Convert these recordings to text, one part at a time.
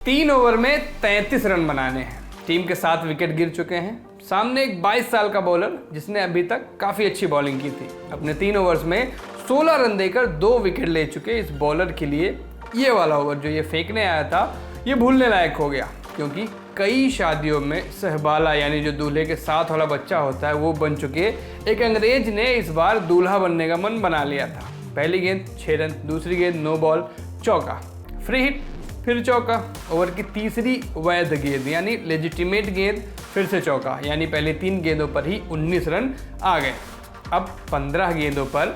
3 over में 33 run बनाने हैं। टीम के 7 विकेट गिर चुके हैं। सामने एक 22 साल का बॉलर जिसने अभी तक काफ़ी अच्छी बॉलिंग की थी। अपने 3 ओवर्स में 16 रन देकर 2 विकेट ले चुके इस बॉलर के लिए ये वाला ओवर जो ये फेंकने आया था ये भूलने लायक हो गया, क्योंकि कई शादियों में सहबाला यानी जो दूल्हे के साथ वाला बच्चा होता है वो बन चुके एक अंग्रेज ने इस बार दूल्हा बनने का मन बना लिया था। पहली गेंद 6 रन, दूसरी गेंद नो बॉल चौका, फ्री हिट, फिर चौका। ओवर की तीसरी वैध गेंद यानी लेजिटिमेट गेंद, फिर से चौका, यानी पहले 3 गेंदों पर ही 19 रन आ गए। अब 15 गेंदों पर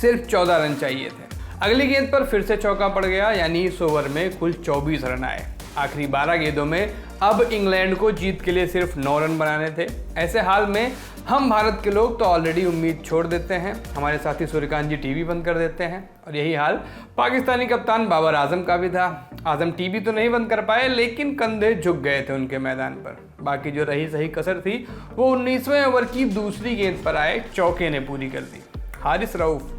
सिर्फ 14 रन चाहिए थे। अगली गेंद पर फिर से चौका पड़ गया, यानी इस ओवर में कुल 24 रन आए। आखिरी 12 गेंदों में अब इंग्लैंड को जीत के लिए सिर्फ 9 रन बनाने थे। ऐसे हाल में हम भारत के लोग तो ऑलरेडी उम्मीद छोड़ देते हैं। हमारे साथी सूर्यकांत जी टीवी बंद कर देते हैं और यही हाल पाकिस्तानी कप्तान बाबर आजम का भी था। आजम टीवी तो नहीं बंद कर पाए, लेकिन कंधे झुक गए थे उनके मैदान पर। बाकी जो रही सही कसर थी वो 19वें ओवर की दूसरी गेंद पर आए चौके ने पूरी कर दी। हारिस रऊफ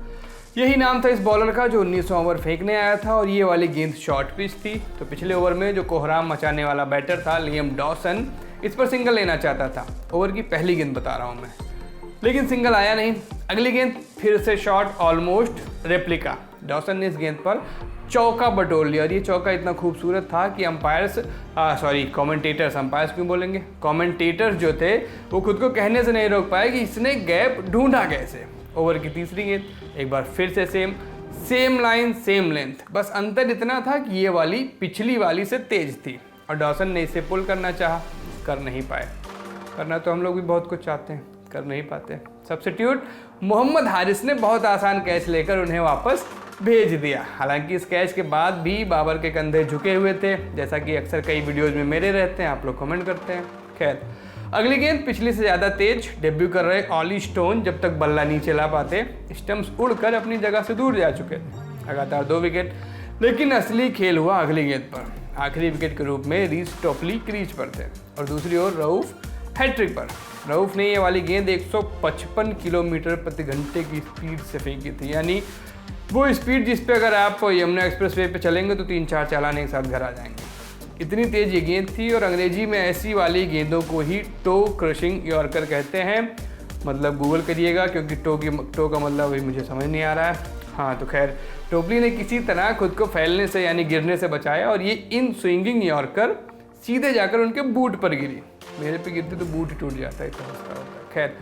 यही नाम था इस बॉलर का जो 19वां ओवर फेंकने आया था और ये वाली गेंद शॉर्ट पिच थी। तो पिछले ओवर में जो कोहराम मचाने वाला बैटर था लियम डॉसन इस पर सिंगल लेना चाहता था। ओवर की पहली गेंद बता रहा हूँ मैं, लेकिन सिंगल आया नहीं। अगली गेंद फिर से शॉट, ऑलमोस्ट रेप्लिका। डॉसन ने इस गेंद पर चौका बटोर लिया और ये चौका इतना खूबसूरत था कि कमेंटेटर्स क्यों बोलेंगे, कमेंटेटर्स जो थे वो खुद को कहने से नहीं रोक पाए कि इसने गैप ढूंढा कैसे। ओवर की तीसरी गेंद एक बार फिर से सेम लाइन सेम लेंथ, बस अंतर इतना था कि ये वाली पिछली वाली से तेज थी और डॉसन ने इसे पुल करना चाहा, कर नहीं पाए। करना तो हम लोग भी बहुत कुछ चाहते हैं, कर नहीं पाते। सब्स्टिट्यूट मोहम्मद हारिस ने बहुत आसान कैच लेकर उन्हें वापस भेज दिया। हालांकि इस कैच के बाद भी बाबर के कंधे झुके हुए थे, जैसा कि अक्सर कई वीडियोज़ में मेरे रहते हैं, आप लोग कमेंट करते हैं। खैर, अगली गेंद पिछली से ज़्यादा तेज। डेब्यू कर रहे ऑली स्टोन जब तक बल्ला नीचे ला पाते स्टंप्स उड़कर अपनी जगह से दूर जा चुके थे। लगातार 2 विकेट, लेकिन असली खेल हुआ अगली गेंद पर। आखिरी विकेट के रूप में रीस टोपली क्रीज पर थे और दूसरी ओर रऊफ हैट्रिक पर। रऊफ ने ये वाली गेंद 155 किलोमीटर प्रति घंटे की स्पीड से फेंकी थी, यानी वो स्पीड जिस पे अगर आप यमुना एक्सप्रेस वे पर चलेंगे तो 3-4 चालान एक साथ घर आ जाएंगे। इतनी तेज ये गेंद थी और अंग्रेजी में ऐसी वाली गेंदों को ही टो क्रशिंग यॉर्कर कहते हैं। मतलब गूगल करिएगा, क्योंकि टो का मतलब अभी मुझे समझ नहीं आ रहा है। हाँ, तो खैर, टोपली ने किसी तरह खुद को फैलने से यानी गिरने से बचाया और ये इन स्विंगिंग यॉर्कर सीधे जाकर उनके बूट पर गिरी। मेरे पे गिरती तो बूट ही टूट जाता है, इतना होता है। खैर,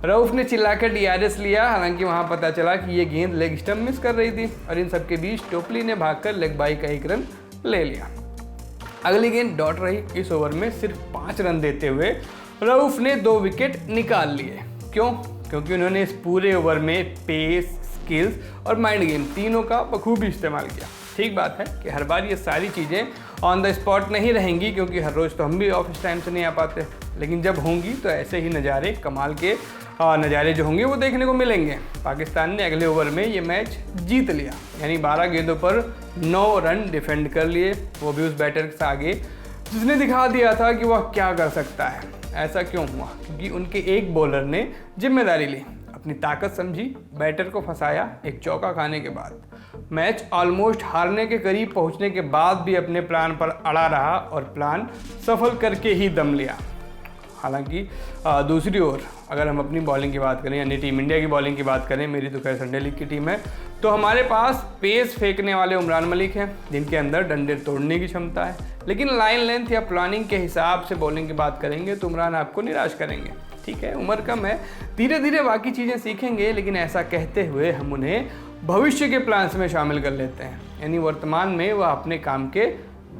रऊफ ने चिल्लाकर DRS लिया। हालांकि वहाँ पता चला कि ये गेंद लेग स्टंप मिस कर रही थी और इन सबके बीच टोपली ने भागकर लेग बाई का 1 रन ले लिया। अगली गेंद डॉट रही। इस ओवर में सिर्फ 5 रन देते हुए रऊफ ने 2 विकेट निकाल लिए। क्यों? क्योंकि उन्होंने इस पूरे ओवर में पेस, स्किल्स और माइंड गेम तीनों का बखूबी इस्तेमाल किया। ठीक बात है कि हर बार ये सारी चीज़ें ऑन द स्पॉट नहीं रहेंगी, क्योंकि हर रोज़ तो हम भी ऑफिस टाइम से नहीं आ पाते, लेकिन जब होंगी तो ऐसे ही नज़ारे, कमाल के नज़ारे जो होंगे वो देखने को मिलेंगे। पाकिस्तान ने अगले ओवर में ये मैच जीत लिया, यानी 12 गेंदों पर 9 रन डिफेंड कर लिए, वो भी उस बैटर से आगे जिसने दिखा दिया था कि वह क्या कर सकता है। ऐसा क्यों हुआ? क्योंकि उनके एक बॉलर ने जिम्मेदारी ली, अपनी ताकत समझी, बैटर को फंसाया एक चौका खाने के बाद। मैच ऑलमोस्ट हारने के करीब पहुंचने के बाद भी अपने प्लान पर अड़ा रहा और प्लान सफल करके ही दम लिया। हालांकि दूसरी ओर अगर हम अपनी बॉलिंग की बात करें यानी टीम इंडिया की बॉलिंग की बात करें, मेरी तो खैर संडे लीग की टीम है, तो हमारे पास पेस फेंकने वाले उमरान मलिक हैं जिनके अंदर डंडे तोड़ने की क्षमता है। लेकिन लाइन लेंथ या प्लानिंग के हिसाब से बॉलिंग की बात करेंगे तो उमरान आपको निराश करेंगे। ठीक है, उम्र कम है, धीरे धीरे बाकी चीज़ें सीखेंगे, लेकिन ऐसा कहते हुए हम उन्हें भविष्य के प्लान्स में शामिल कर लेते हैं, यानी वर्तमान में वह अपने काम के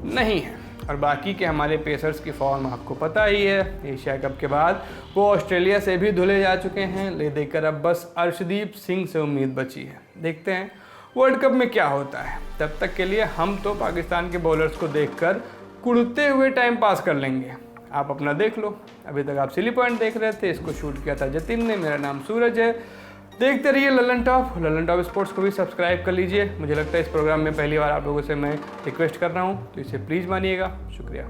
नहीं हैं। और बाकी के हमारे पेसर्स की फॉर्म आपको पता ही है। एशिया कप के बाद वो ऑस्ट्रेलिया से भी धुले जा चुके हैं, ले देकर अब बस अर्शदीप सिंह से उम्मीद बची है। देखते हैं वर्ल्ड कप में क्या होता है। तब तक के लिए हम तो पाकिस्तान के बॉलर्स को देखकर कुड़ते हुए टाइम पास कर लेंगे। आप अपना देख लो। अभी तक आप सिली पॉइंट देख रहे थे, इसको शूट किया था जतिन ने। मेरा नाम सूरज है। देखते रहिए ललन टॉप स्पोर्ट्स को भी सब्सक्राइब कर लीजिए। मुझे लगता है इस प्रोग्राम में पहली बार आप लोगों से मैं रिक्वेस्ट कर रहा हूँ, तो इसे प्लीज़ मानिएगा। शुक्रिया।